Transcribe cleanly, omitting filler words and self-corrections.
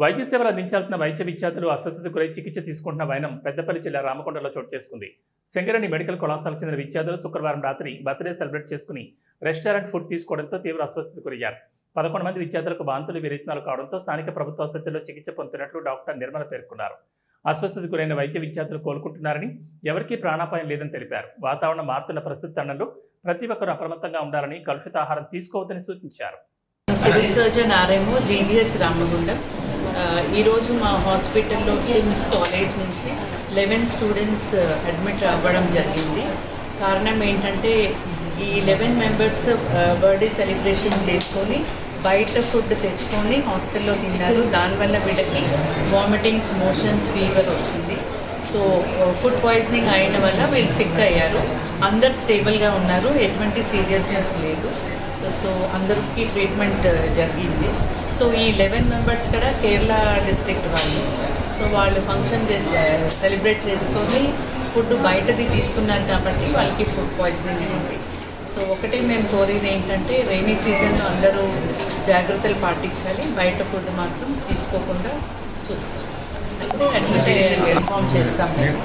వైద్య సేవలు అందించాల్సిన వైద్య విద్యార్థులు అస్వస్థతకు గురై చికిత్స తీసుకుంటున్న వైనం పెద్దపల్లి జిల్లా రామకొండలో చోటు చేసుకుంది. సింగరేణి మెడికల్ కళాశాలకు చెందిన విద్యార్థులు శుక్రవారం రాత్రి బర్త్డే సెలబ్రేట్ చేసుకుని రెస్టారెంట్ ఫుడ్ తీసుకోవడంతో తీవ్ర అస్వస్థతకు గురయ్యారు. 11 మంది విద్యార్థులకు వాంతులు విరేచనాలు కావడంతో స్థానిక ప్రభుత్వ ఆసుపత్రిలో చికిత్స పొందుతున్నట్లు డాక్టర్ నిర్మల పేర్కొన్నారు. అస్వస్థతకు గురైన వైద్య విద్యార్థులు కోలుకుంటున్నారని, ఎవరికీ ప్రాణాపాయం లేదని తెలిపారు. వాతావరణం మారుతున్న ప్రస్తుత తరుణంలో ప్రతి ఒక్కరూ అప్రమత్తంగా ఉండాలని, కలుషిత ఆహారం తీసుకోవద్దని సూచించారు. Civil surgeon RMO GGH Ramagundam. ఈరోజు మా హాస్పిటల్లో సిమ్స్ కాలేజ్ నుంచి 11 స్టూడెంట్స్ అడ్మిట్ అవ్వడం జరిగింది. కారణం ఏంటంటే ఈ 11 మెంబర్స్ బర్త్డే సెలబ్రేషన్ చేసుకొని బయట ఫుడ్ తెచ్చుకొని హాస్టల్లో తిన్నారు. దానివల్ల వీళ్ళకి వామిటింగ్స్, మోషన్స్, ఫీవర్ వచ్చింది. సో ఫుడ్ పాయిజనింగ్ అయిన వల్ల వీళ్ళు సిక్ అయ్యారు. అందరు స్టేబుల్గా ఉన్నారు, ఎటువంటి సీరియస్నెస్ లేదు. సో అందరికీ ట్రీట్మెంట్ జరిగింది. సో ఈ 11 మెంబర్స్ కూడా కేరళ డిస్ట్రిక్ట్ వాళ్ళు. సో వాళ్ళు ఫంక్షన్ సెలబ్రేట్ చేసుకొని ఫుడ్ బయటది తీసుకున్నారు కాబట్టి వాళ్ళకి ఫుడ్ పాయిజనింగ్ అయింది. సో ఒకటే మేము కోరేది ఏంటంటే రైనీ సీజన్లో అందరూ జాగ్రత్తలు పాటించాలి, బయట ఫుడ్ మాత్రం తీసుకోకుండా చూసుకోవాలి. అంటే అడ్మిషన్ ఇన్ఫార్మ్ చేస్తాం మేము.